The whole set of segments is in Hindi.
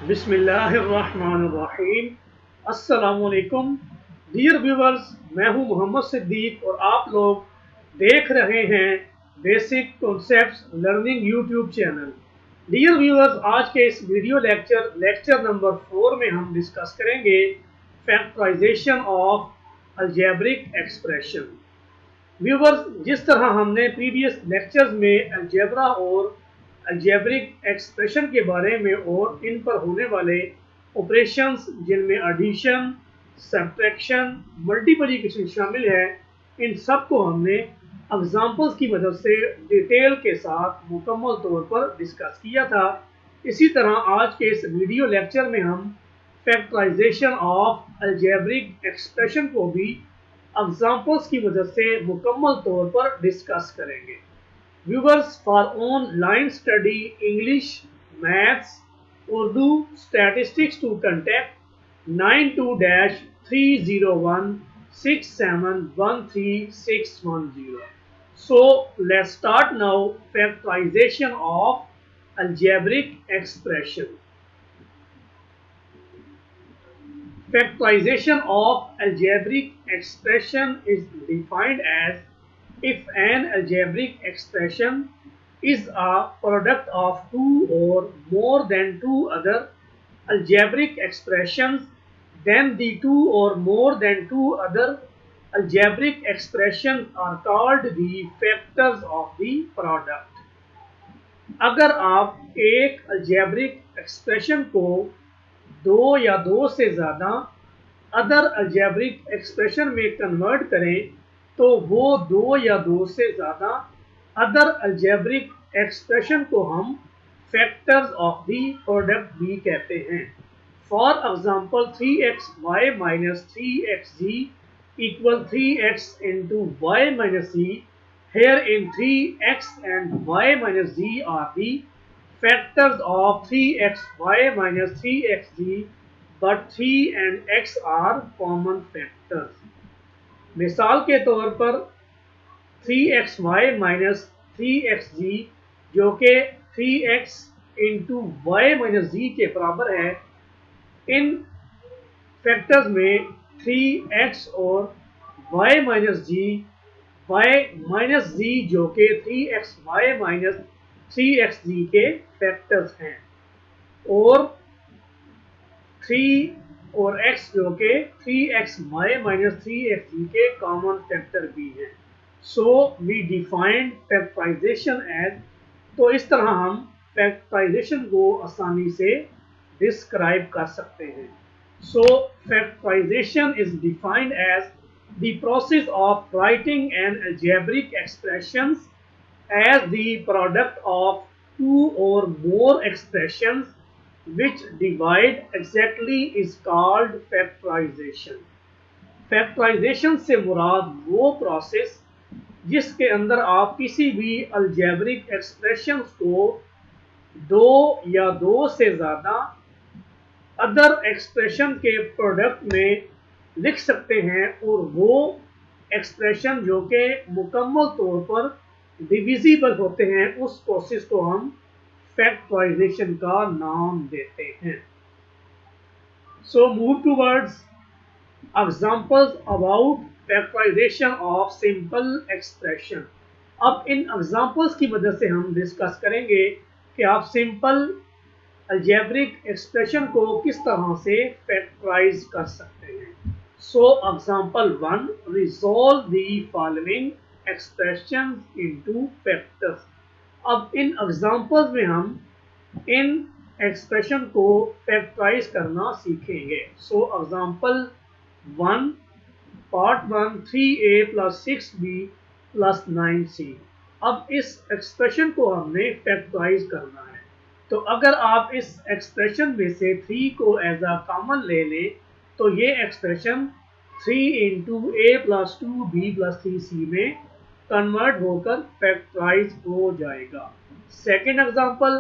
बिस्मिल्लाहिर्रहमानिर्रहीम। अस्सलामुअलैकुम डियर व्यूवर्स, मैं हूं मोहम्मद सिद्दीक और आप लोग देख रहे हैं basic concepts learning YouTube channel. Dear viewers, आज के इस वीडियो लेक्चर नंबर 4 में हम डिस्कस करेंगे factorization of algebraic expression. Viewers, जिस तरह हमने प्रीवियस लेक्चर्स में अलजेब्रा और अलजेब्रिक एक्सप्रेशन के बारे में और इन पर होने वाले ऑपरेशंस जिनमें एडिशन, सब्ट्रैक्शन, मल्टीप्लिकेशन शामिल है, इन सब को हमने एग्जांपल्स की मदद से डिटेल के साथ मुकम्मल तौर पर डिस्कस किया था। इसी तरह आज के इस वीडियो लेक्चर में हम फैक्टराइजेशन ऑफ अलजेब्रिक एक्सप्रेशन को भी एग्जांपल्स की मदद से मुकम्मल तौर पर डिस्कस करेंगे। Viewers, for online study English, maths, Urdu, statistics to contact 92-301-6713610। So let's start now factorization of algebraic expression. Factorization of algebraic expression is defined as if an algebraic expression is a product of two or more than two other algebraic expressions, then the two or more than two other algebraic expressions are called the factors of the product. अगर आप एक अलजेब्रिक एक्सप्रेशन को दो या दो से ज़्यादा अदर अलजेब्रिक एक्सप्रेशन में कन्वर्ट करें तो वो दो या दो से ज़्यादा अदर अलजेब्रिक एक्सप्रेशन को हम फैक्टर्स ऑफ द प्रोडक्ट भी कहते हैं। For example 3xy minus 3xz equal 3x into y minus z। Herein 3x and y minus z are the factors of 3xy minus 3xz, but 3 and x are common factors. मिसाल के तौर पर 3xy minus 3xz जो कि 3x into y minus z के बराबर है, इन फैक्टर्स में 3x और y minus z, y minus z जो कि 3xy माइनस 3xz के फैक्टर्स हैं, और 3 और x जो कि 3xy माइनस 3xz के कॉमन फैक्टर भी हैं। So we defined factorization as, तो इस तरह हम फैक्टराइजेशन को आसानी से डिस्क्राइब कर सकते हैं। So factorisation is defined as the process of writing an algebraic expressions as the product of two or more expressions which divide exactly is called factorization. Factorization से मुराद वो प्रोसेस जिसके अंदर आप किसी भी अलजेब्रिक एक्सप्रेशंस को दो या दो से ज़्यादा अदर एक्सप्रेशन के प्रोडक्ट में लिख सकते हैं, और वो एक्सप्रेशन जो कि मुकम्मल तौर पर डिविजिबल होते हैं, उस प्रोसेस को हम फैक्टराइजेशन का नाम देते हैं। So move towards examples about factorization of simple expression. अब इन एग्जांपल्स की मदद से हम डिस्कस करेंगे कि आप सिंपल अलजेब्रिक एक्सप्रेशन को किस तरह से फैक्टराइज कर सकते हैं। So example 1, resolve the following expressions into factors. अब इन एग्जांपल्स में हम इन एक्सप्रेशन को फैक्टराइज करना सीखेंगे। So example 1, part 1, 3a plus 6b plus 9c। अब इस एक्सप्रेशन को हमने फैक्टराइज करना है, तो अगर आप इस एक्सप्रेशन में से 3 को एज अ कॉमन ले लें तो ये एक्सप्रेशन 3 इंटू ए प्लस 2b प्लस 3c में कन्वर्ट होकर फैक्टराइज हो जाएगा। Second example,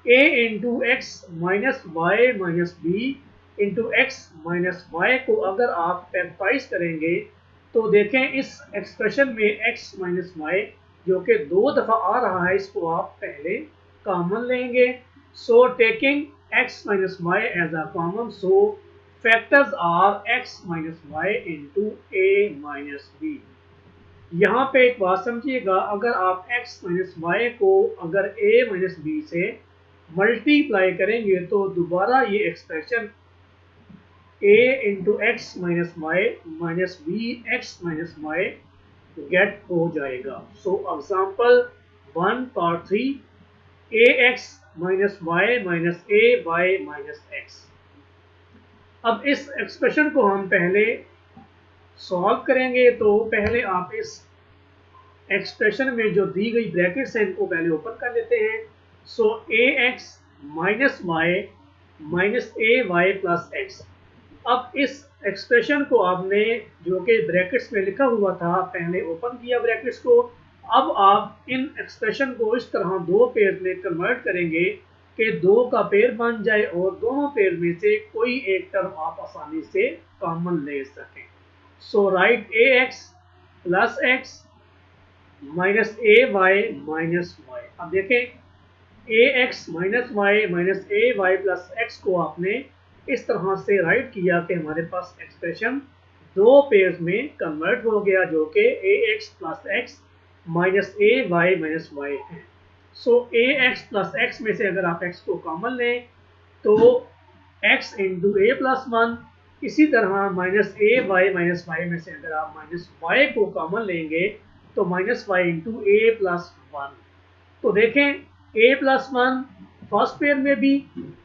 a into x minus Y minus b into x minus Y को अगर आप फैक्टराइज करेंगे तो देखें इस एक्सप्रेशन में x माइनस वाई जो कि 2 दफ़ा आ रहा है, इसको आप पहले कॉमन लेंगे। So taking x minus y as a common, so factors are x minus y into a minus b. यहाँ पे एक बात समझिएगा, अगर आप x माइनस वाई को अगर a माइनस बी से मल्टीप्लाई करेंगे तो दोबारा ये expression a into x minus Y minus B X minus Y get हो जाएगा. So example 1 part 3, ax minus Y minus A Y minus X. अब इस एक्सप्रेशन को हम पहले सॉल्व करेंगे, तो पहले आप इस एक्सप्रेशन में जो दी गई ब्रैकेट्स हैं इनको पहले ओपन कर लेते हैं. सो ए X minus Y minus A Y plus x. अब इस एक्सप्रेशन को आपने जो कि ब्रैकेट्स में लिखा हुआ था पहले ओपन किया ब्रैकेट्स को. अब आप इन एक्सप्रेशन को इस तरह दो पेयर में कन्वर्ट करेंगे कि दो का पेयर बन जाए और दोनों पेयर में से कोई एक टर्म आप आसानी से कॉमन ले सकें. सो right A x plus x minus A Y minus Y. अब देखें ए X minus Y minus A Y plus x को आपने इस तरह से राइट किया कि हमारे पास एक्सप्रेशन दो पेयर्स में कन्वर्ट हो गया जो कि ए x plus x minus A Y minus Y है. सो ए एक्स प्लस एक्स में से अगर आप एक्स को कॉमन लें तो एक्स इंटू ए प्लस वन. इसी तरह minus A Y minus Y में से अगर आप माइनस वाई को कॉमन लेंगे तो माइनस वाई इंटू ए प्लस वन. तो देखें ए प्लस वन फर्स्ट पेयर में भी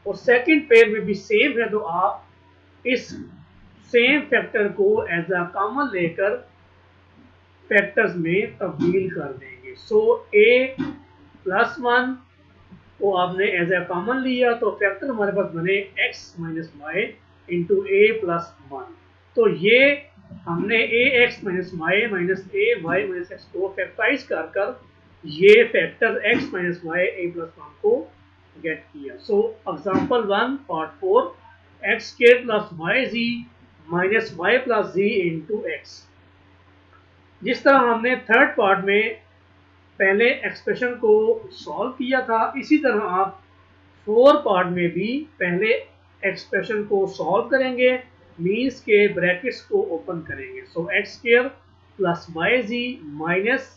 और सेकंड पेयर में भी सेम है, तो आप इस सेम फैक्टर को एज अ कॉमन लेकर फैक्टर्स में तब्दील कर देंगे. सो ए प्लस वन को आपने एज ए कॉमन लिया तो फैक्टर हमारे पास बने एक्स माइनस वाई इंटू ए प्लस वन. तो ये हमने A X minus Y minus A Y minus X को फैक्टराइज कर कर ये factor X minus Y A plus one को गेट किया. So example 1 part 4, X square plus Y Z minus Y plus Z into X. जिस तरह हमने थर्ड पार्ट में पहले एक्सप्रेशन को सॉल्व किया था, इसी तरह आप फोर्थ पार्ट में भी पहले एक्सप्रेशन को सॉल्व करेंगे, मीन्स के ब्रैकेट्स को ओपन करेंगे. सो X square plus Y Z minus,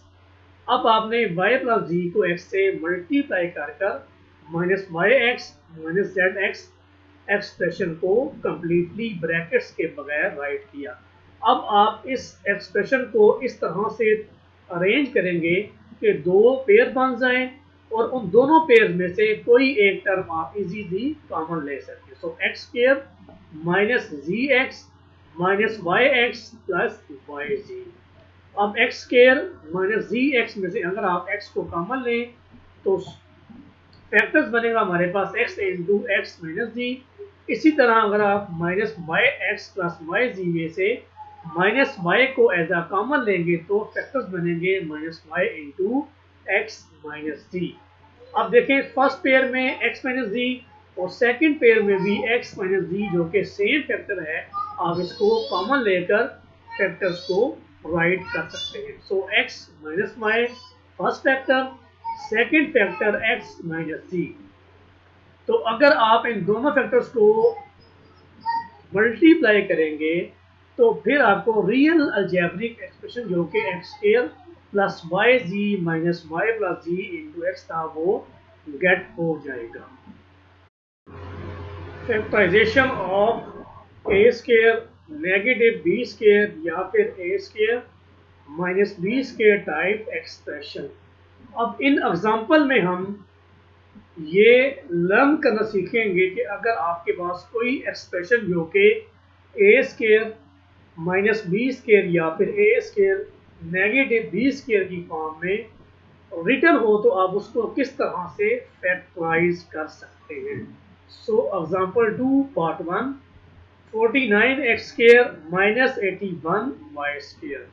अब आपने y प्लस जी को x से मल्टीप्लाई कर कर minus Y x minus z x expression को कंप्लीटली ब्रैकेट्स के बगैर राइट किया. अब आप इस एक्सप्रेशन को इस तरह से अरेंज करेंगे कि दो पेयर बन जाएं और उन दोनों पेयर में से कोई एक टर्म आप इजीली कॉमन ले सकते. So X square minus Z X minus Y X plus Y Z. अब X square minus Z X में से अगर आप x को कॉमन लें तो फैक्टर्स बनेगा हमारे पास x into x minus Z. इसी तरह अगर आप minus Y X plus Y Z में से माइनस वाई को एज अ कॉमन लेंगे तो फैक्टर्स बनेंगे minus Y into x minus Z. अब देखें फर्स्ट पेयर में x माइनस जी और सेकंड पेयर में भी x माइनस जी जो कि सेम फैक्टर है, आप इसको कॉमन लेकर फैक्टर्स को राइट कर सकते हैं. So x minus Y first factor, second factor x minus Z. तो अगर आप इन दोनों फैक्टर्स को मल्टीप्लाई करेंगे तो फिर आपको रियल अलजेब्रिक एक्सप्रेशन जो कि X square plus Y Z minus Y plus Z into X था वो गेट हो जाएगा. Factorisation of A square negative B square या फिर A square minus B square type expression. अब इन एग्जाम्पल में हम ये लर्न करना सीखेंगे कि अगर आपके पास कोई एक्सप्रेशन जो कि ए स्क्वायर माइनस बी स्क्वायर या फिर A square negative B square की फॉर्म में रिटर्न हो तो आप उसको किस तरह से फैक्टराइज कर सकते हैं. So example 2 part 1, 49 x square minus 81 y square.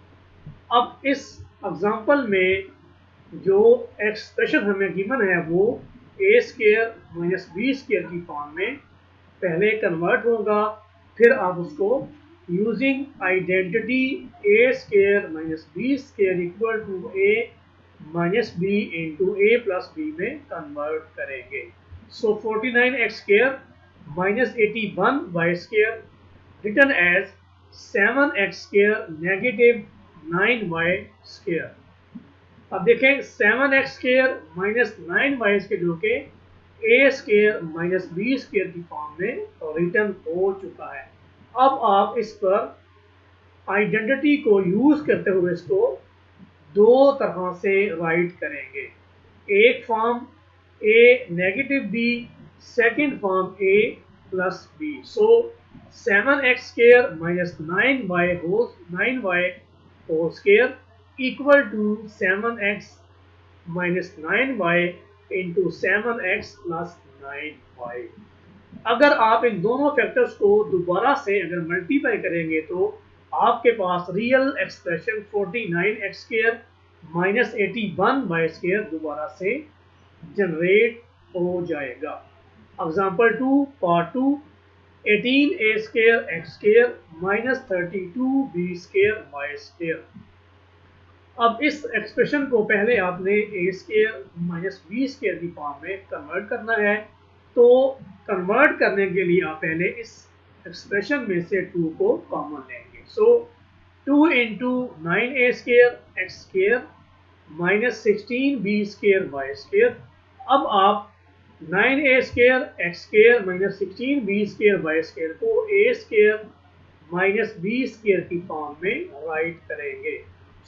अब इस एग्जाम्पल में जो एक्सप्रेशन हमें गिवन है वो a square minus B square की फॉर्म में पहले कन्वर्ट होगा, फिर आप उसको using identity a square minus B square equal to a minus b into A plus b में कन्वर्ट करेंगे. So 49 x square -81y² written as 7x² -9y²। अब देखें 7x² -9y² जो कि a² - b² की फॉर्म में रिटर्न हो चुका है। अब आप इस पर आइडेंटिटी को यूज करते हुए इसको दो तरह से राइट करेंगे। एक form a-b, second form a+b। So 7x² -9y² equal to 7x - 9y into 7x + 9y। अगर आप इन दोनों फैक्टर्स को दोबारा से अगर मल्टीप्लाई करेंगे तो आपके पास रियल एक्सप्रेशन 49x² - 81y² दोबारा से जनरेट हो जाएगा। Example 2 part 2 18a² x² - 32b² y²। अब इस एक्सप्रेशन को पहले आपने a² - b² की फॉर्म में कन्वर्ट करना है। तो कन्वर्ट करने के लिए आप पहले इस एक्सप्रेशन में से 2 को कॉमन लेंगे। सो 2 into 9a² x² - 16b² y²। अब आप 9a² x² - 16b² y² को a² - b² की फॉर्म में राइट करेंगे।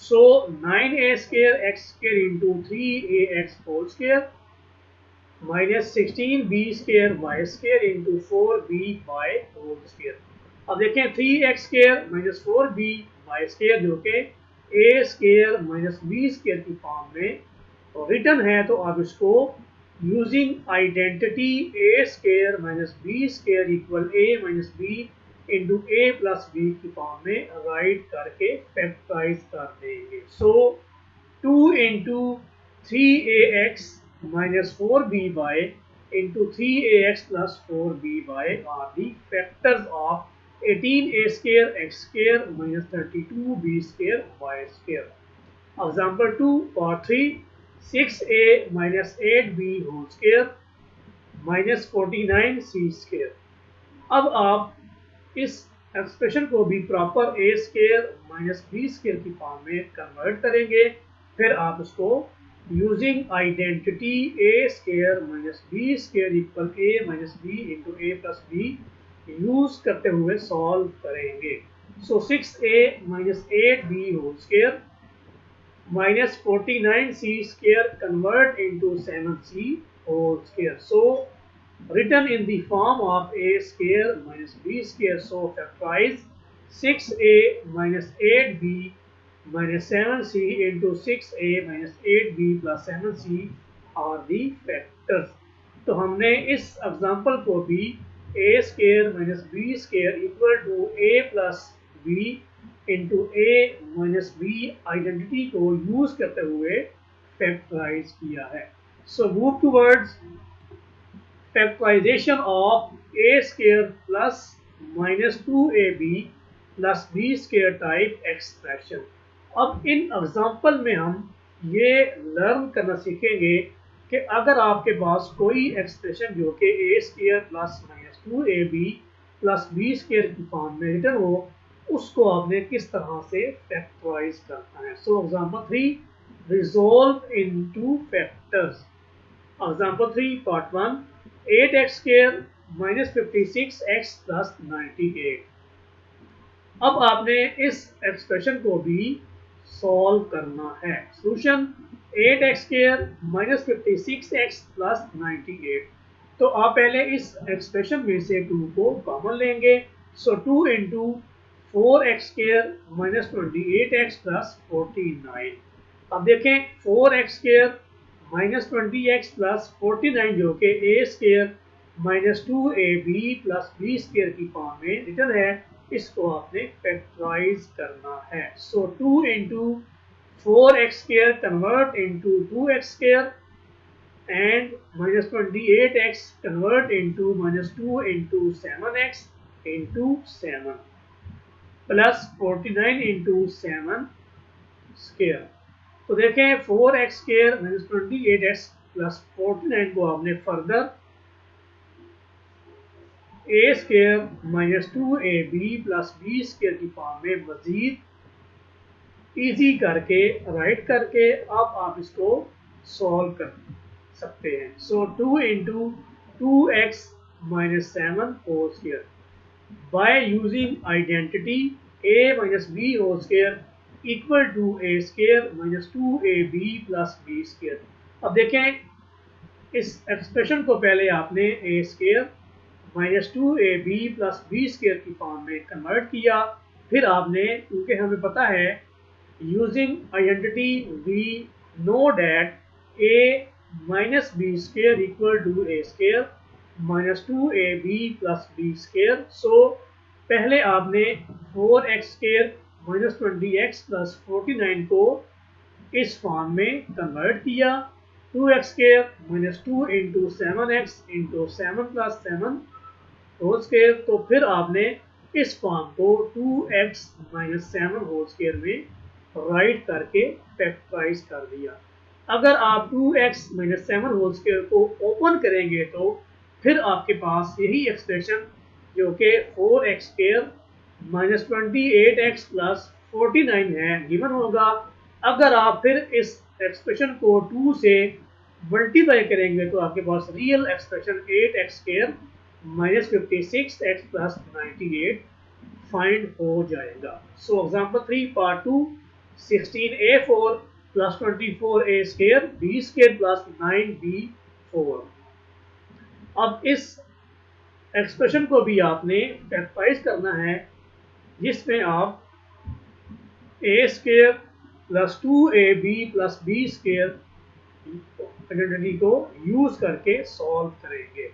सो 9a² x² into 3ax² - 16b² y² into 4b/2। अब देखें 3x² - 4b y² जो कि a² - b² की फॉर्म में रिटर्न है। तो आप इसको using identity a² - b² equal a - b into a+b की फॉर्म में राइट करके फैक्टराइज कर देंगे। So 2 into 3ax - 4by into 3ax + 4by are the factors of 18a² x² - 32b² y²। Example 2 part 3 6a - 8b² - 49c²। अब आप इस एक्सप्रेशन को भी प्रॉपर a² - b² की फॉर्म में कन्वर्ट करेंगे। फिर आप इसको using identity a² - b² equal a - b into a+b use करते हुए सॉल्व करेंगे। सो 6a - 8b² - 49c² convert into 7c²। So written in the form of a² - b². So factorize 6a - 8b - 7c into 6a - 8b plus 7c are the factors। तो हमने इस एग्जाम्पल को भी a² - b² equal to a+b into a - b identity को यूज करते हुए फैक्टराइज किया है। So move towards factorization of a² plus -2ab plus b² type expression. अब इन एग्जाम्पल में हम ये लर्न करना सीखेंगे कि अगर आपके पास कोई एक्सप्रेशन जो कि a² plus -2ab plus b² की फॉर्म में रिटर्न हो, उसको आपने किस तरह से फैक्टराइज करना है। सो example 3 resolve into factors. Example 3 part 1 8x² - 56x plus 98। अब आपने इस एक्सप्रेशन को भी सॉल्व करना है। Solution 8x² - 56x plus 98। तो आप पहले इस एक्सप्रेशन में से 2 को कॉमन लेंगे। सो 2 इंटू 4x² - 28x plus 49। अब देखें 4x² - 20x plus 49 जो कि a² - 2ab plus b² की फॉर्म में रिटर्न है। इसको आपने फैक्टराइज करना है। सो 2 into 4x² convert into 2x² and -28x convert into -2 into 7x into 7 plus 49 into 7 square. तो देखें 4x² - 28x plus 49 को आपने further A square minus 2ab plus B square की फॉर्म में मजीद इजी करके राइट करके अब आप इसको सॉल्व कर सकते हैं। So 2 into 2x minus 7 whole square by using identity a minus b whole square equal to a square minus 2ab plus B square. अब देखें इस एक्सप्रेशन को पहले आपने a square minus 2ab plus B square की फॉर्म में कन्वर्ट किया, फिर आपने, क्योंकि हमें पता है using identity we know that a minus b square equal to a square minus 2ab plus B square. So पहले आपने 4x square minus 20x plus 49 को इस फॉर्म में कन्वर्ट किया, 2x square minus 2 into 7x into 7 plus 7 whole square. तो फिर आपने इस फॉर्म को 2x माइनस 7 होल स्क्र में राइट करके फैक्टराइज कर दिया। अगर आप 2x माइनस 7 होल स्क्र को ओपन करेंगे तो फिर आपके पास यही एक्सप्रेशन जो कि 4x square minus 28x plus 49 है गिवन होगा। अगर आप फिर इस एक्सप्रेशन को 2 से मल्टीप्लाई करेंगे तो आपके पास real expression 8x square minus 56x plus 98 find हो जाएगा। So example 3 part 2 16a4 plus 24a square b square plus 9b4। अब इस एक्सप्रेशन को भी आपने फैक्टराइज करना है जिसमें आप a square plus 2ab plus B square identity को यूज करके सॉल्व करेंगे।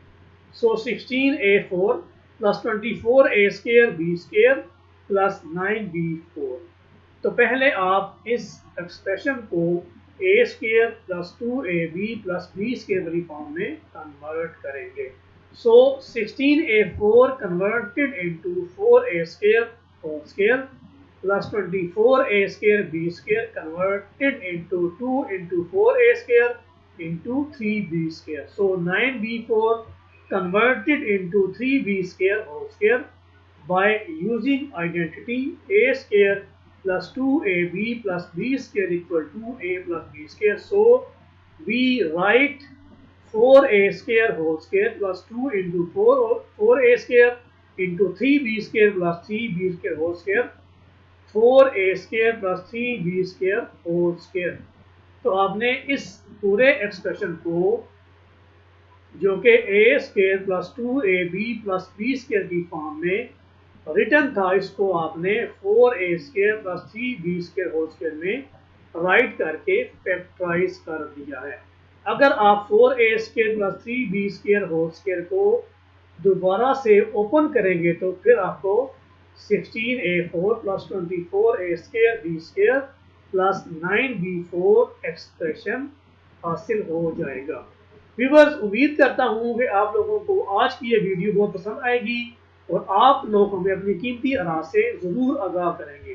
So 16a4 plus 24a square b square plus 9b4। तो पहले आप इस एक्सप्रेशन को a square plus 2ab plus B square वाली फॉर्म में कन्वर्ट करेंगे। So 16a4 converted into 4a square whole square plus 24a square b square converted into 2 into 4a square into 3b square. So 9b4 converted into 3b square whole square by using identity a square plus 2ab plus b square equal to a plus b square. So we write 4a square whole square plus 2 into 4a square into 3b square plus 3b square whole square 4a square plus 3b square whole square। तो आपने इस पूरे एक्सप्रेशन को जो कि a square plus 2ab plus B square की फॉर्म में रिटर्न था, इसको आपने 4a square plus 3b square whole square में राइट करके फैक्टराइज कर दिया है। अगर आप 4a square plus 3b square whole square को दोबारा से ओपन करेंगे तो फिर आपको 16a4 plus 24a square b square plus 9b4 expression हासिल हो जाएगा। व्यूअर्स, उम्मीद करता हूँ कि आप लोगों को आज की ये वीडियो बहुत पसंद आएगी और आप लोग हमें अपनी कीमती आराम से ज़रूर आगाह करेंगे।